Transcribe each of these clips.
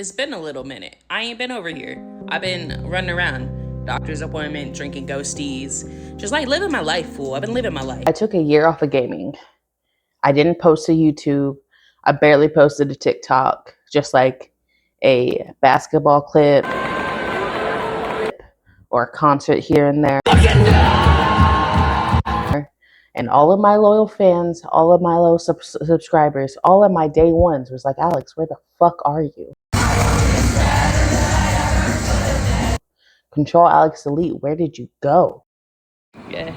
It's been a little minute. I ain't been over here. I've been running around. Doctor's appointment, drinking ghosties. Just like living my life, fool. I've been living my life. I took a year off of gaming. I didn't post to YouTube. I barely posted to TikTok. Just like a basketball clip or a concert here and there. And all of my loyal fans, all of my loyal subscribers, all of my day ones was like, Alex, where the fuck are you? Control Alex Elite, where did you go? Yeah.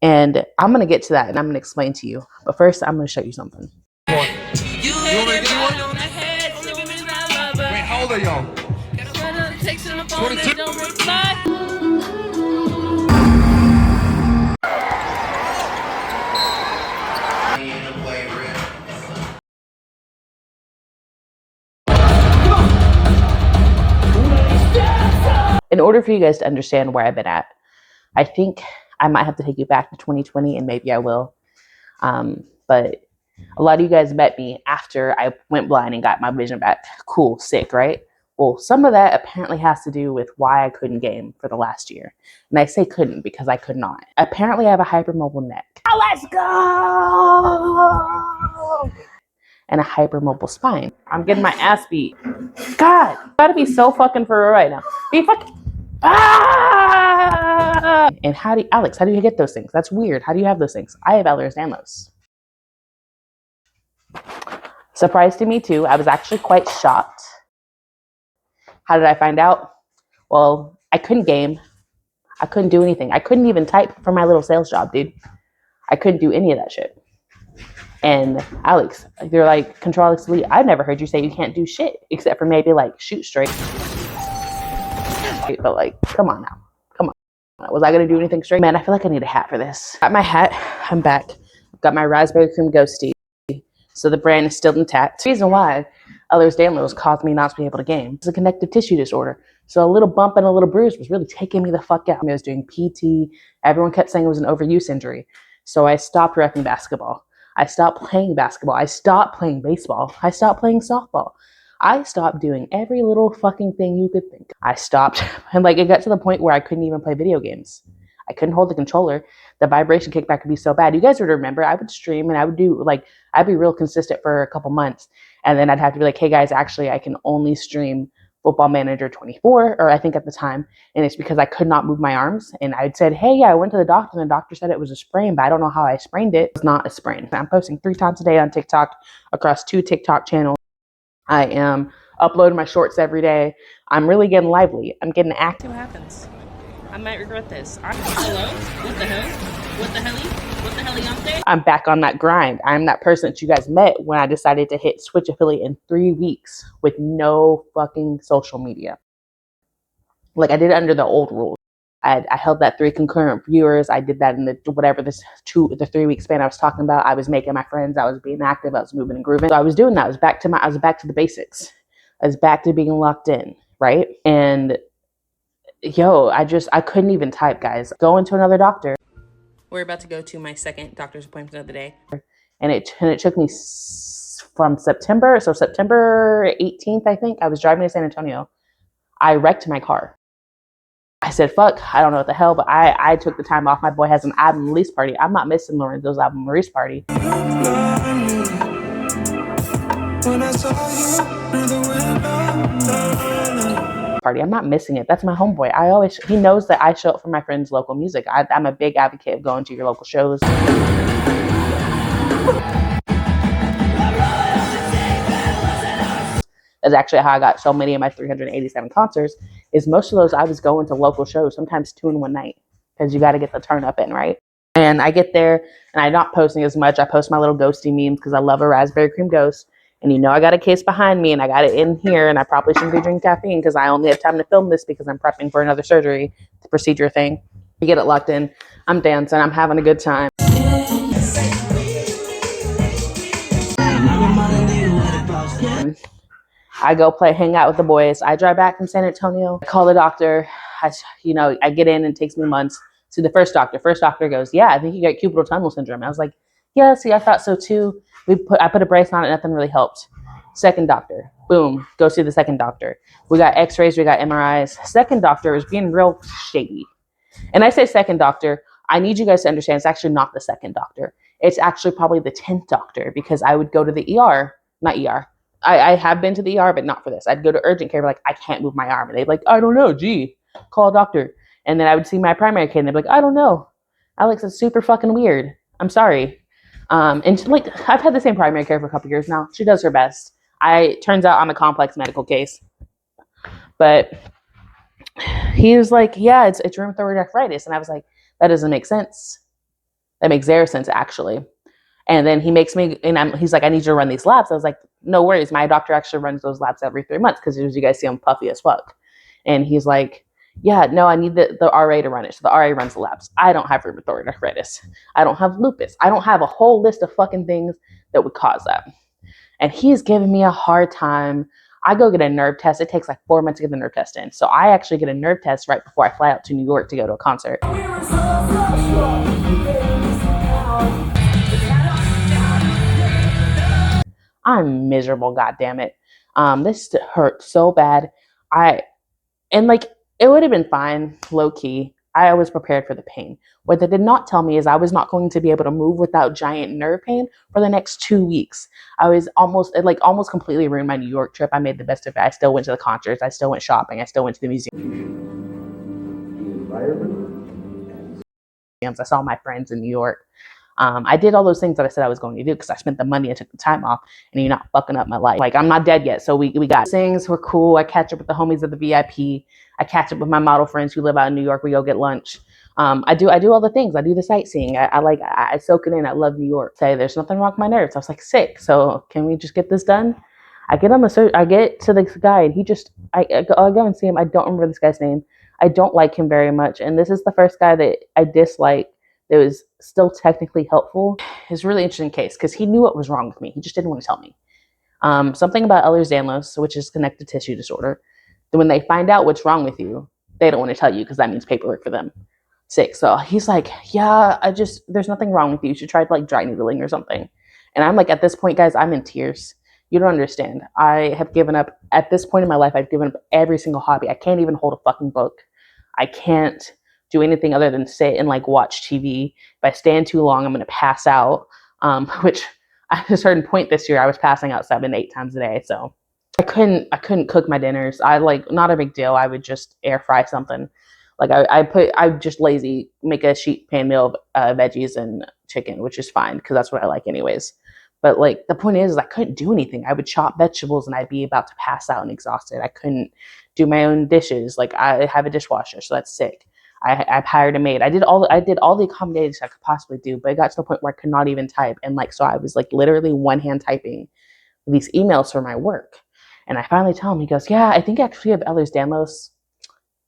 And I'm going to get to that and I'm going to explain to you. But first, I'm going to show you something. You want me to get one? Wait, how old are y'all? 22? In order for you guys to understand where I've been at, I think I might have to take you back to 2020, and maybe I will. But a lot of you guys met me after I went blind and got my vision back. Cool, sick, right? Well, some of that apparently has to do with why I couldn't game for the last year. And I say couldn't because I could not. Apparently, I have a hypermobile neck. Oh, let's go! And a hypermobile spine. I'm getting my ass beat. God, gotta be so fucking for real right now. Be fucking. Ah! And Alex, how do you get those things? That's weird. How do you have those things? I have ehlers, danlos. Surprise to me too. I was actually quite shocked. How did I find out? Well, I couldn't game. I couldn't do anything. I couldn't even type for my little sales job, dude. I couldn't do any of that shit. And Alex, they're like, Control Alex Elite. I've never heard you say you can't do shit except for maybe like shoot straight. But like, come on now. Come on. Was I going to do anything straight? Man, I feel like I need a hat for this. Got my hat. I'm back. Got my raspberry cream ghosty. So the brand is still intact. The reason why ehlers danlos caused me not to be able to game. It's a connective tissue disorder. So a little bump and a little bruise was really taking me the fuck out. I was doing PT. Everyone kept saying it was an overuse injury. So I stopped repping basketball. I stopped playing basketball. I stopped playing baseball. I stopped playing softball. I stopped doing every little fucking thing you could think. I stopped. And like it got to the point where I couldn't even play video games. I couldn't hold the controller. The vibration kickback would be so bad. You guys would remember I would stream and I would do like, I'd be real consistent for a couple months. And then I'd have to be like, hey guys, actually I can only stream Football Manager 24, or I think at the time. And it's because I could not move my arms. And I said, hey, yeah, I went to the doctor and the doctor said it was a sprain, but I don't know how I sprained it. It's not a sprain. I'm posting 3 times a day on TikTok across 2 TikTok channels. I am uploading my shorts every day. I'm really getting lively. I'm getting active. What happens? I might regret this. Hello? What the hell? What the helly? What the heliante? I'm back on that grind. I'm that person that you guys met when I decided to hit Switch affiliate in 3 weeks with no fucking social media. Like I did it under the old rules. I held that 3 concurrent viewers. I did that in the 3 week span I was talking about. I was making my friends. I was being active. I was moving and grooving. So I was doing that. I was back to the basics. I was back to being locked in, right? And yo, I couldn't even type, guys. Going to another doctor. We're about to go to my second doctor's appointment of the day. And it took me from September 18th, I think. I was driving to San Antonio. I wrecked my car. I said, fuck, I don't know what the hell, but I took the time off. My boy has an album release party. I'm not missing Lorenzo's album release party. I'm not missing it. That's my homeboy. He knows that I show up for my friends' local music. I'm a big advocate of going to your local shows. That's actually how I got so many of my 387 concerts, is most of those I was going to local shows, sometimes 2 in one night, because you got to get the turn up in, right? And I get there and I'm not posting as much. I post my little ghosty memes because I love a raspberry cream ghost. And you know I got a case behind me and I got it in here and I probably shouldn't be drinking caffeine because I only have time to film this because I'm prepping for another surgery, the procedure thing. You get it locked in. I'm dancing. I'm having a good time. I go hang out with the boys. I drive back from San Antonio. I call the doctor. I get in and it takes me months. To the first doctor. First doctor goes, yeah, I think you got cubital tunnel syndrome. I was like, yeah, see, I thought so too. I put a brace on it, nothing really helped. Second doctor, boom, go see the second doctor. We got x-rays, we got MRIs. Second doctor is being real shady. And I say second doctor, I need you guys to understand it's actually not the second doctor. It's actually probably the 10th doctor, because I would go to the ER, not ER. I have been to the ER, but not for this. I'd go to urgent care, like, I can't move my arm. And they'd be like, I don't know, gee, call a doctor. And then I would see my primary care and they'd be like, I don't know. Alex, it's super fucking weird. I'm sorry. And like, I've had the same primary care for a couple years now. She does her best. Turns out I'm a complex medical case. But he was like, yeah, it's rheumatoid arthritis. And I was like, that doesn't make sense. That makes zero sense, actually. And then he makes me, and he's like, I need you to run these labs. I was like, no worries. My doctor actually runs those labs every 3 months, because as you guys see, I'm puffy as fuck. And he's like, yeah, no, I need the RA to run it. So the RA runs the labs. I don't have rheumatoid arthritis. I don't have lupus. I don't have a whole list of fucking things that would cause that. And he's giving me a hard time. I go get a nerve test. It takes like 4 months to get the nerve test in. So I actually get a nerve test right before I fly out to New York to go to a concert. I'm miserable, goddammit. This hurt so bad. It would have been fine, low key. I was prepared for the pain. What they did not tell me is I was not going to be able to move without giant nerve pain for the next 2 weeks. It almost completely ruined my New York trip. I made the best of it. I still went to the concerts. I still went shopping. I still went to the museum. I saw my friends in New York. I did all those things that I said I was going to do, because I spent the money, I took the time off, and you're not fucking up my life. Like, I'm not dead yet, so we got things. We're cool. I catch up with the homies of the VIP. I catch up with my model friends who live out in New York. We go get lunch. I do all the things. I do the sightseeing. I soak it in. I love New York. Say, there's nothing wrong with my nerves. I was like, sick. So can we just get this done? I get to the guy, and I go and see him. I don't remember this guy's name. I don't like him very much, and this is the first guy that I dislike that was still technically helpful. It's a really interesting case, because he knew what was wrong with me. He just didn't want to tell me. Something about ehlers danlos, which is connective tissue disorder. When they find out what's wrong with you, they don't want to tell you, because that means paperwork for them. Sick. So he's like, yeah, there's nothing wrong with you. You should try like dry needling or something. And I'm like, at this point, guys, I'm in tears. You don't understand. I have given up, at this point in my life, I've given up every single hobby. I can't even hold a fucking book. I can't do anything other than sit and like watch TV. If I stand too long, I'm going to pass out, which at a certain point this year, I was passing out 7-8 times a day. So I couldn't cook my dinners. Not a big deal. I would just air fry something. Like I'm just lazy, make a sheet pan meal of veggies and chicken, which is fine, because that's what I like anyways. But like, the point is I couldn't do anything. I would chop vegetables and I'd be about to pass out and exhausted. I couldn't do my own dishes. Like, I have a dishwasher, so that's sick. I've hired a maid. I did all the accommodations I could possibly do, but it got to the point where I could not even type. And like, so I was like literally one hand typing these emails for my work. And I finally tell him, he goes, yeah, I think actually you have ehlers danlos.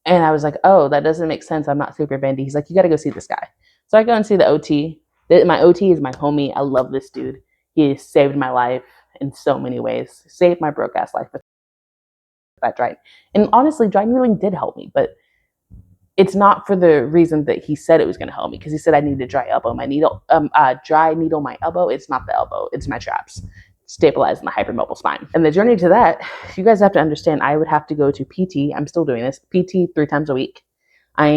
And I was like, oh, that doesn't make sense. I'm not super bendy. He's like, you got to go see this guy. So I go and see the OT. My OT is my homie. I love this dude. He saved my life in so many ways. Saved my broke ass life with that dry. And honestly, dry needling did help me, but it's not for the reason that he said it was going to help me, because he said I need to dry needle my elbow. It's not the elbow. It's my traps. Stabilizing the hypermobile spine. And the journey to that, you guys have to understand, I would have to go to PT. I'm still doing this. PT 3 times a week. I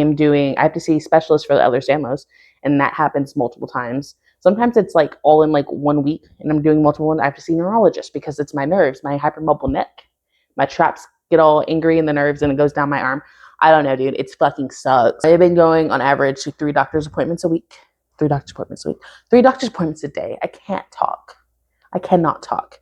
have to see specialists for the ehlers danlos, and that happens multiple times. Sometimes it's like all in like 1 week, and I'm doing multiple ones. I have to see neurologists, because it's my nerves, my hypermobile neck. My traps get all angry in the nerves, and it goes down my arm. I don't know, dude. It's fucking sucks. I've been going on average to 3 doctor's appointments a week. 3 doctor's appointments a week. 3 doctor's appointments a day. I can't talk. I cannot talk.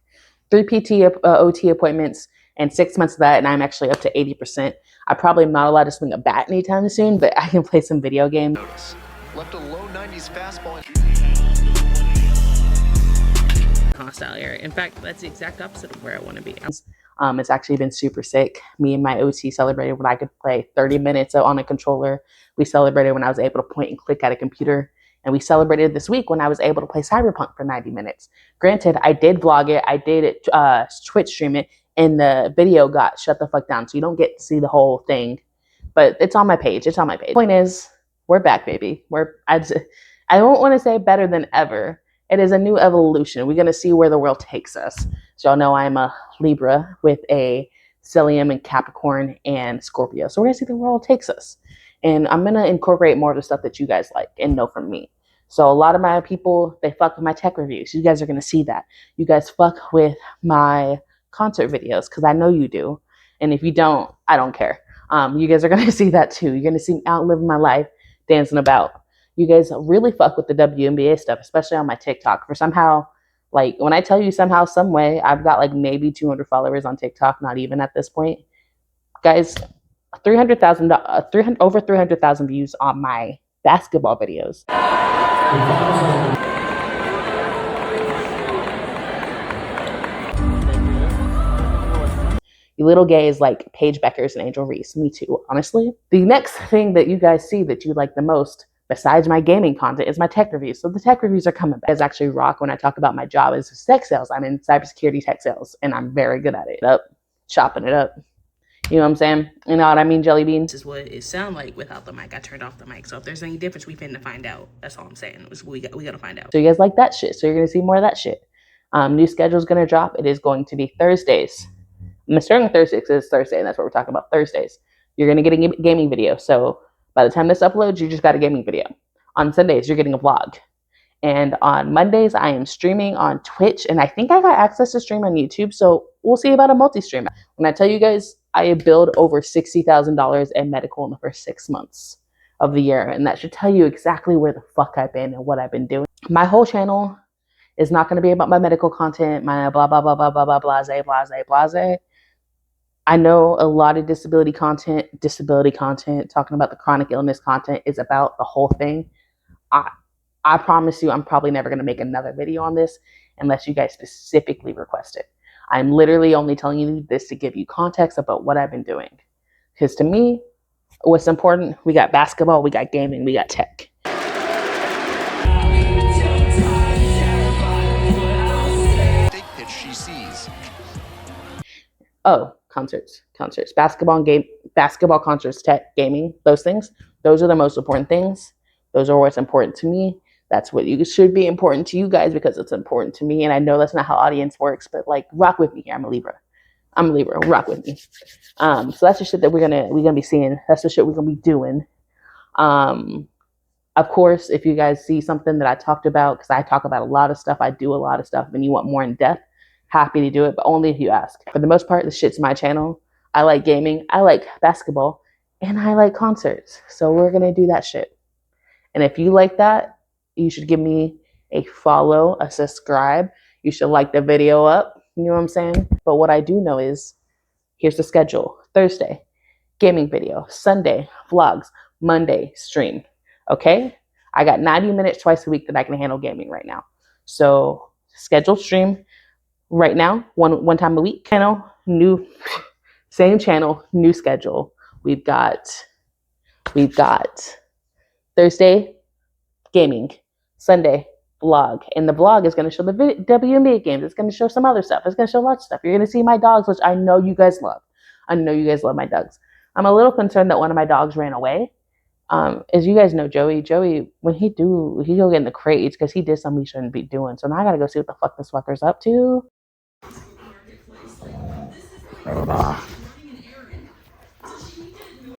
3 PT OT appointments and 6 months of that, and I'm actually up to 80%. I probably am not allowed to swing a bat anytime soon, but I can play some video games. Left a low 90s fastball. Hostile area. In fact, that's the exact opposite of where I want to be. It's actually been super sick. Me and my OT celebrated when I could play 30 minutes on a controller. We celebrated when I was able to point and click at a computer. And we celebrated this week when I was able to play Cyberpunk for 90 minutes. Granted, I did vlog it. I did Twitch stream it. And the video got shut the fuck down. So you don't get to see the whole thing. But it's on my page. It's on my page. Point is, we're back, baby. I don't want to say better than ever. It is a new evolution. We're going to see where the world takes us. So y'all know I'm a Libra with a Stellium and Capricorn and Scorpio. So we're going to see the world takes us. And I'm going to incorporate more of the stuff that you guys like and know from me. So a lot of my people, they fuck with my tech reviews. You guys are going to see that. You guys fuck with my concert videos because I know you do. And if you don't, I don't care. You guys are going to see that too. You're going to see me out living my life, dancing about. You guys really fuck with the WNBA stuff, especially on my TikTok. For somehow, like when I tell you somehow, some way, I've got like maybe 200 followers on TikTok, not even at this point. Guys, 300,000, over 300,000 views on my basketball videos. You little gays like Paige Beckers and Angel Reese. Me too, honestly. The next thing that you guys see that you like the most, besides my gaming content, is my tech reviews. So the tech reviews are coming back. It's actually rock when I talk about my job is tech sales. I'm in cybersecurity tech sales, and I'm very good at it. Chopping it up. You know what I'm saying? You know what I mean, Jelly Bean? This is what it sound like without the mic. I turned off the mic. So if there's any difference, we finna find out. That's all I'm saying. We gotta find out. So you guys like that shit. So you're going to see more of that shit. New schedule is going to drop. It is going to be Thursdays. I'm starting Thursday because it's Thursday, and that's what we're talking about, Thursdays. You're going to get a gaming video. So by the time this uploads, you just got a gaming video. On Sundays, you're getting a vlog. And on Mondays, I am streaming on Twitch. And I think I got access to stream on YouTube. So we'll see about a multi-stream. When I tell you guys, I billed over $60,000 in medical in the first 6 months of the year. And that should tell you exactly where the fuck I've been and what I've been doing. My whole channel is not going to be about my medical content, my blah, blah, blah, blah, blah, blah, blase, blase, blase. I know a lot of disability content, talking about the chronic illness content is about the whole thing. I promise you, I'm probably never going to make another video on this unless you guys specifically request it. I'm literally only telling you this to give you context about what I've been doing. Because to me, what's important, we got basketball, we got gaming, we got tech. Pitch she sees. Oh, concerts, basketball, concerts, tech, gaming, those things. Those are the most important things. Those are what's important to me. That's what should be important to you guys because it's important to me. And I know that's not how audience works, but like rock with me here. I'm a Libra. Rock with me. So that's the shit that we're gonna be seeing. That's the shit we're gonna be doing. Of course, if you guys see something that I talked about, because I talk about a lot of stuff, I do a lot of stuff, and you want more in depth, happy to do it, but only if you ask. For the most part, the shit's my channel. I like gaming, I like basketball, and I like concerts. So we're gonna do that shit. And if you like that, you should give me a follow, a subscribe. You should like the video up. You know what I'm saying? But what I do know is, here's the schedule. Thursday, gaming video. Sunday, vlogs. Monday, stream. Okay? I got 90 minutes twice a week that I can handle gaming right now. So scheduled stream right now, one time a week. Same channel, new schedule. We've got Thursday, gaming. Sunday, vlog. And the vlog is going to show the WNBA games. It's going to show some other stuff. It's going to show lots of stuff. You're going to see my dogs, which I know you guys love. I know you guys love my dogs. I'm a little concerned that one of my dogs ran away. As you guys know, Joey, when he go get in the crates because he did something he shouldn't be doing. So now I got to go see what the fuck this fucker's up to.